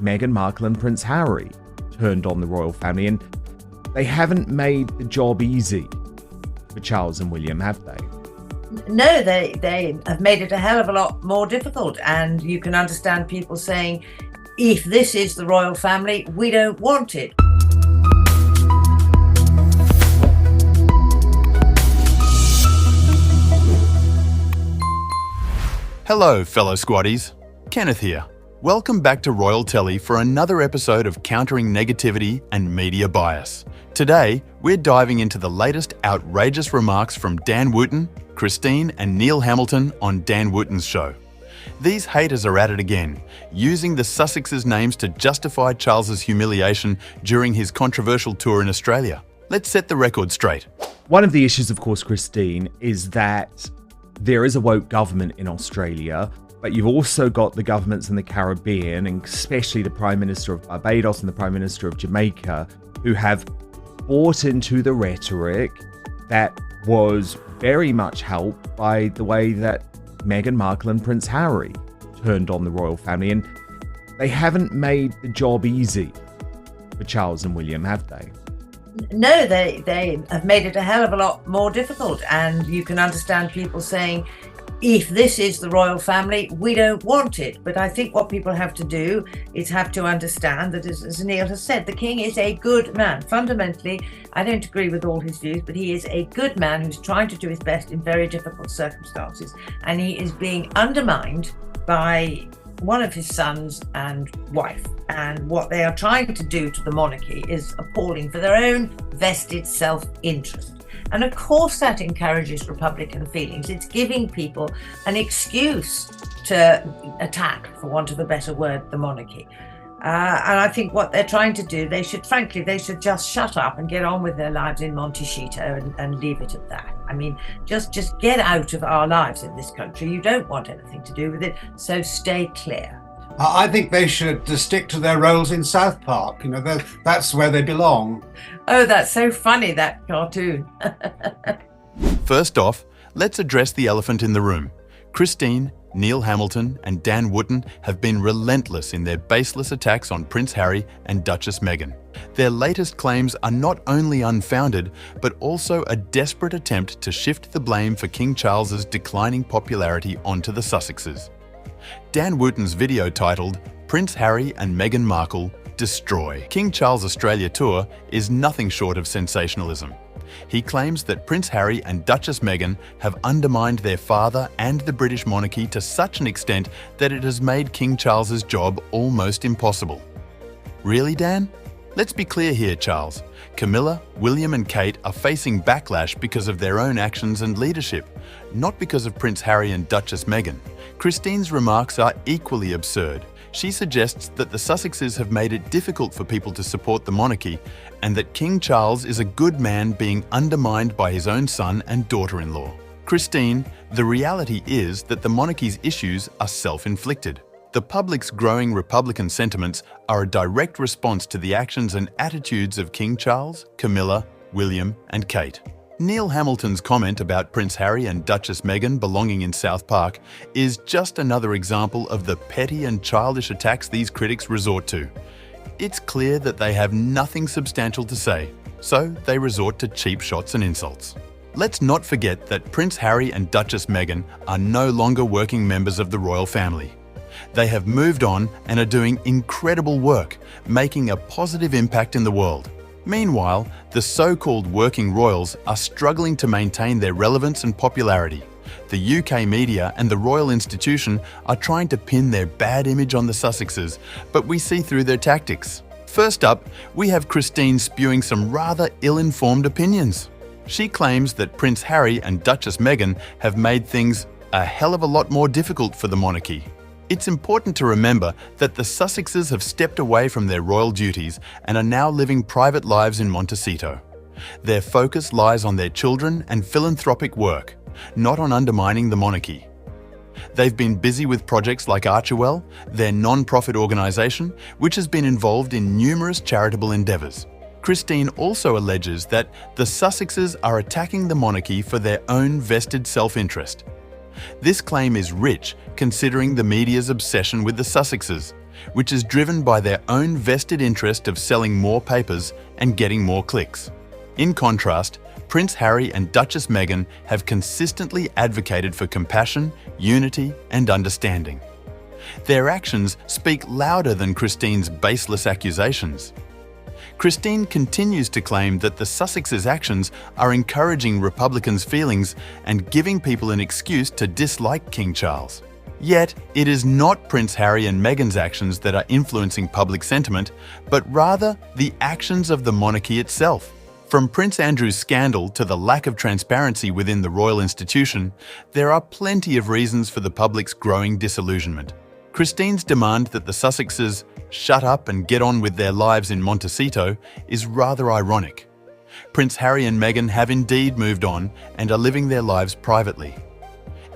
Meghan Markle and Prince Harry turned on the royal family, and they haven't made the job easy for Charles and William, have they? No, they have made it a hell of a lot more difficult, and you can understand people saying, if this is the royal family, we don't want it. Hello, fellow squaddies. Kenneth here. Welcome back to Royal Telly for another episode of Countering Negativity and Media Bias. Today, we're diving into the latest outrageous remarks from Dan Wootton, Christine and Neil Hamilton on Dan Wootton's show. These haters are at it again, using the Sussexes' names to justify Charles's humiliation during his controversial tour in Australia. Let's set the record straight. One of the issues, of course, Christine, is that there is a woke government in Australia, but you've also got the governments in the Caribbean, and especially the Prime Minister of Barbados and the Prime Minister of Jamaica, who have bought into the rhetoric that was very much helped by the way that Meghan Markle and Prince Harry turned on the royal family, and they haven't made the job easy for Charles and William, have they? No, they have made it a hell of a lot more difficult, and you can understand people saying, if this is the royal family, we don't want it. But I think what people have to do is have to understand that, as Neil has said, the king is a good man. Fundamentally, I don't agree with all his views, but he is a good man who's trying to do his best in very difficult circumstances. And he is being undermined by one of his sons and wife. And what they are trying to do to the monarchy is appalling for their own vested self-interest. And of course that encourages Republican feelings. It's giving people an excuse to attack, for want of a better word, the monarchy. And I think what they're trying to do, they should just shut up and get on with their lives in Montecito and leave it at that. I mean, just get out of our lives in this country. You don't want anything to do with it, so stay clear. I think they should stick to their roles in South Park. You know, that's where they belong. Oh, that's so funny, that cartoon. First off, let's address the elephant in the room. Christine, Neil Hamilton and Dan Wootton have been relentless in their baseless attacks on Prince Harry and Duchess Meghan. Their latest claims are not only unfounded, but also a desperate attempt to shift the blame for King Charles's declining popularity onto the Sussexes. Dan Wootton's video titled Prince Harry and Meghan Markle Destroy King Charles Australia Tour is nothing short of sensationalism. He claims that Prince Harry and Duchess Meghan have undermined their father and the British monarchy to such an extent that it has made King Charles's job almost impossible. Really, Dan? Let's be clear here, Charles. Camilla, William and Kate are facing backlash because of their own actions and leadership, not because of Prince Harry and Duchess Meghan. Christine's remarks are equally absurd. She suggests that the Sussexes have made it difficult for people to support the monarchy and that King Charles is a good man being undermined by his own son and daughter-in-law. Christine, the reality is that the monarchy's issues are self-inflicted. The public's growing Republican sentiments are a direct response to the actions and attitudes of King Charles, Camilla, William and Kate. Neil Hamilton's comment about Prince Harry and Duchess Meghan belonging in South Park is just another example of the petty and childish attacks these critics resort to. It's clear that they have nothing substantial to say, so they resort to cheap shots and insults. Let's not forget that Prince Harry and Duchess Meghan are no longer working members of the royal family. They have moved on and are doing incredible work, making a positive impact in the world. Meanwhile, the so-called working royals are struggling to maintain their relevance and popularity. The UK media and the royal institution are trying to pin their bad image on the Sussexes, but we see through their tactics. First up, we have Christine spewing some rather ill-informed opinions. She claims that Prince Harry and Duchess Meghan have made things a hell of a lot more difficult for the monarchy. It's important to remember that the Sussexes have stepped away from their royal duties and are now living private lives in Montecito. Their focus lies on their children and philanthropic work, not on undermining the monarchy. They've been busy with projects like Archewell, their non-profit organisation, which has been involved in numerous charitable endeavours. Christine also alleges that the Sussexes are attacking the monarchy for their own vested self-interest. This claim is rich, considering the media's obsession with the Sussexes. which is driven by their own vested interest of selling more papers and getting more clicks. In contrast, Prince Harry and Duchess Meghan have consistently advocated for compassion, unity, and understanding. Their actions speak louder than Christine's baseless accusations. Christine continues to claim that the Sussexes' actions are encouraging Republicans' feelings and giving people an excuse to dislike King Charles. Yet, it is not Prince Harry and Meghan's actions that are influencing public sentiment, but rather the actions of the monarchy itself. From Prince Andrew's scandal to the lack of transparency within the royal institution, there are plenty of reasons for the public's growing disillusionment. Christine's demand that the Sussexes shut up and get on with their lives in Montecito is rather ironic. Prince Harry and Meghan have indeed moved on and are living their lives privately.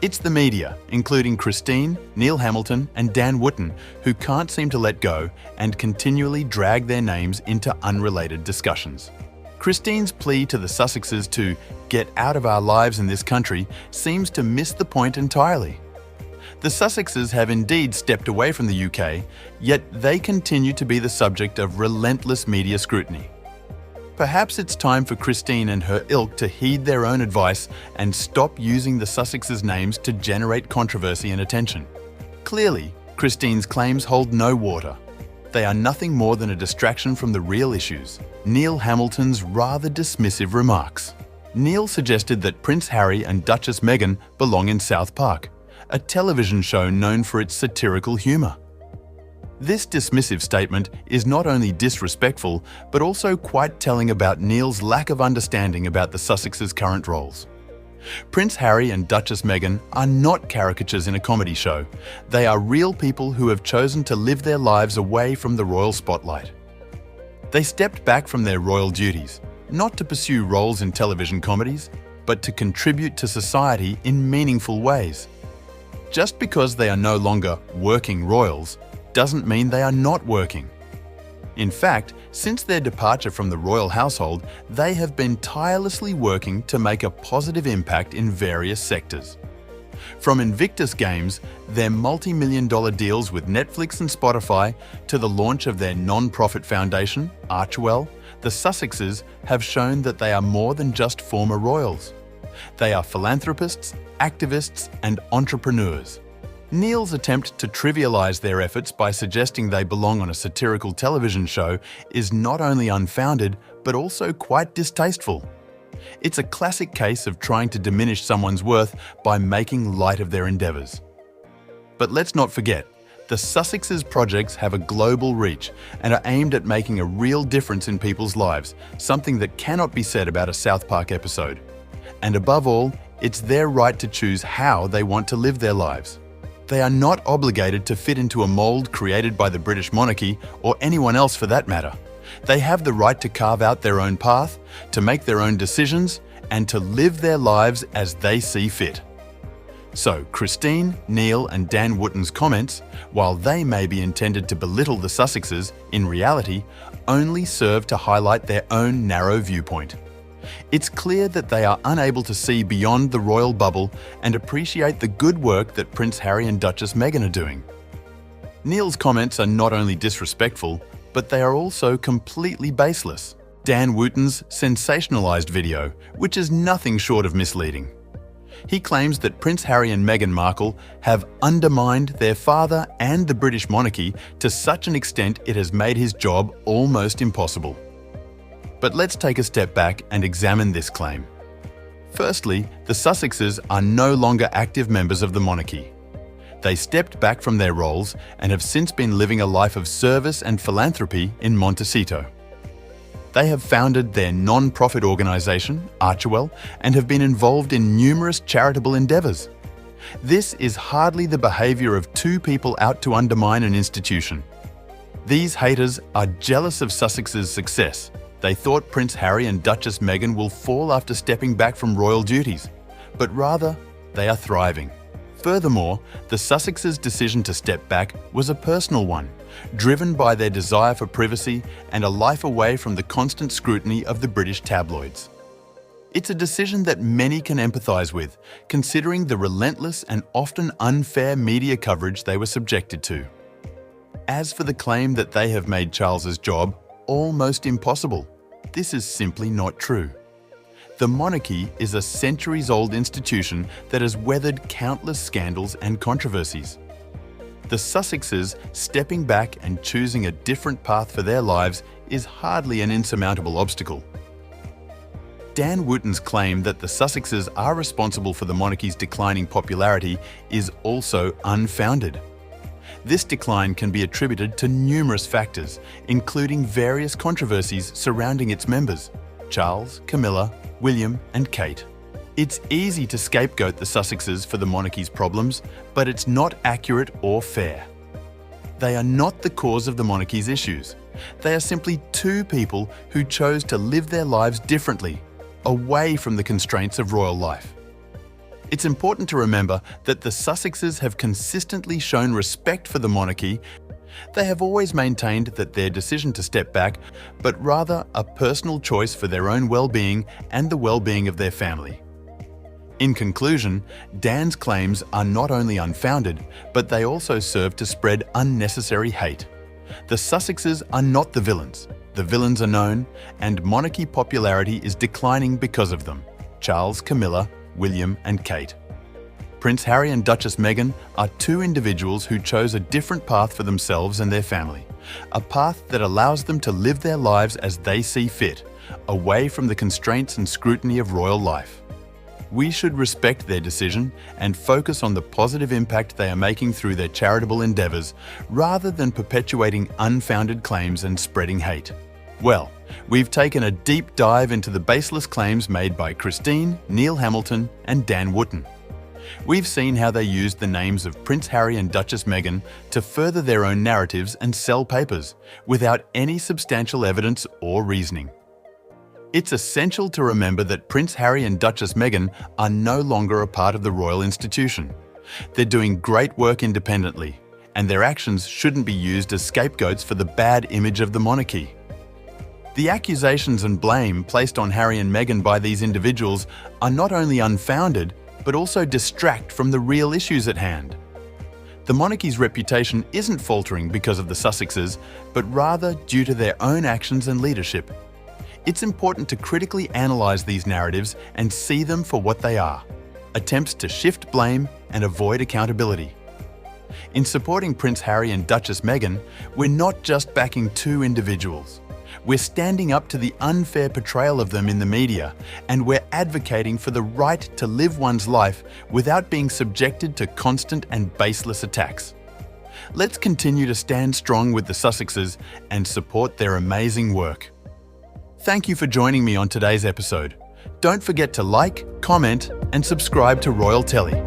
It's the media, including Christine, Neil Hamilton, and Dan Wootton, who can't seem to let go and continually drag their names into unrelated discussions. Christine's plea to the Sussexes to get out of our lives in this country seems to miss the point entirely. The Sussexes have indeed stepped away from the UK, yet they continue to be the subject of relentless media scrutiny. Perhaps it's time for Christine and her ilk to heed their own advice and stop using the Sussexes' names to generate controversy and attention. Clearly, Christine's claims hold no water. They are nothing more than a distraction from the real issues. Neil Hamilton's rather dismissive remarks. Neil suggested that Prince Harry and Duchess Meghan belong in South Park, a television show known for its satirical humour. This dismissive statement is not only disrespectful, but also quite telling about Neil's lack of understanding about the Sussexes' current roles. Prince Harry and Duchess Meghan are not caricatures in a comedy show. They are real people who have chosen to live their lives away from the royal spotlight. They stepped back from their royal duties, not to pursue roles in television comedies, but to contribute to society in meaningful ways. Just because they are no longer working royals doesn't mean they are not working. In fact, since their departure from the royal household, they have been tirelessly working to make a positive impact in various sectors. From Invictus Games, their multi-million-dollar deals with Netflix and Spotify, to the launch of their non-profit foundation, Archewell, the Sussexes have shown that they are more than just former royals. They are philanthropists, activists, and entrepreneurs. Neil's attempt to trivialise their efforts by suggesting they belong on a satirical television show is not only unfounded, but also quite distasteful. It's a classic case of trying to diminish someone's worth by making light of their endeavours. But let's not forget, the Sussexes projects have a global reach and are aimed at making a real difference in people's lives, something that cannot be said about a South Park episode. And above all, it's their right to choose how they want to live their lives. They are not obligated to fit into a mould created by the British monarchy or anyone else for that matter. They have the right to carve out their own path, to make their own decisions, and to live their lives as they see fit. So, Christine, Neil, and Dan Wootton's comments, while they may be intended to belittle the Sussexes, in reality, only serve to highlight their own narrow viewpoint. It's clear that they are unable to see beyond the royal bubble and appreciate the good work that Prince Harry and Duchess Meghan are doing. Neil's comments are not only disrespectful, but they are also completely baseless. Dan Wootton's sensationalised video, which is nothing short of misleading. He claims that Prince Harry and Meghan Markle have undermined their father and the British monarchy to such an extent it has made his job almost impossible. But let's take a step back and examine this claim. Firstly, the Sussexes are no longer active members of the monarchy. They stepped back from their roles and have since been living a life of service and philanthropy in Montecito. They have founded their non-profit organisation, Archewell, and have been involved in numerous charitable endeavours. This is hardly the behaviour of two people out to undermine an institution. These haters are jealous of Sussex's success. They thought Prince Harry and Duchess Meghan will fall after stepping back from royal duties, but rather, they are thriving. Furthermore, the Sussexes' decision to step back was a personal one, driven by their desire for privacy and a life away from the constant scrutiny of the British tabloids. It's a decision that many can empathise with, considering the relentless and often unfair media coverage they were subjected to. As for the claim that they have made Charles's job almost impossible, this is simply not true. The monarchy is a centuries-old institution that has weathered countless scandals and controversies. The Sussexes stepping back and choosing a different path for their lives is hardly an insurmountable obstacle. Dan Wootton's claim that the Sussexes are responsible for the monarchy's declining popularity is also unfounded. This decline can be attributed to numerous factors, including various controversies surrounding its members: Charles, Camilla, William, and Kate. It's easy to scapegoat the Sussexes for the monarchy's problems, but it's not accurate or fair. They are not the cause of the monarchy's issues. They are simply two people who chose to live their lives differently, away from the constraints of royal life. It's important to remember that the Sussexes have consistently shown respect for the monarchy. They have always maintained that their decision to step back, but rather a personal choice for their own well-being and the well-being of their family. In conclusion, Dan's claims are not only unfounded, but they also serve to spread unnecessary hate. The Sussexes are not the villains. The villains are known, and monarchy popularity is declining because of them: Charles, Camilla, William, and Kate. Prince Harry and Duchess Meghan are two individuals who chose a different path for themselves and their family, a path that allows them to live their lives as they see fit, away from the constraints and scrutiny of royal life. We should respect their decision and focus on the positive impact they are making through their charitable endeavours, rather than perpetuating unfounded claims and spreading hate. Well, we've taken a deep dive into the baseless claims made by Christine, Neil Hamilton, and Dan Wootton. We've seen how they used the names of Prince Harry and Duchess Meghan to further their own narratives and sell papers, without any substantial evidence or reasoning. It's essential to remember that Prince Harry and Duchess Meghan are no longer a part of the royal institution. They're doing great work independently, and their actions shouldn't be used as scapegoats for the bad image of the monarchy. The accusations and blame placed on Harry and Meghan by these individuals are not only unfounded, but also distract from the real issues at hand. The monarchy's reputation isn't faltering because of the Sussexes, but rather due to their own actions and leadership. It's important to critically analyse these narratives and see them for what they are: attempts to shift blame and avoid accountability. In supporting Prince Harry and Duchess Meghan, we're not just backing two individuals. We're standing up to the unfair portrayal of them in the media, and we're advocating for the right to live one's life without being subjected to constant and baseless attacks. Let's continue to stand strong with the Sussexes and support their amazing work. Thank you for joining me on today's episode. Don't forget to like, comment, and subscribe to Royal Telly.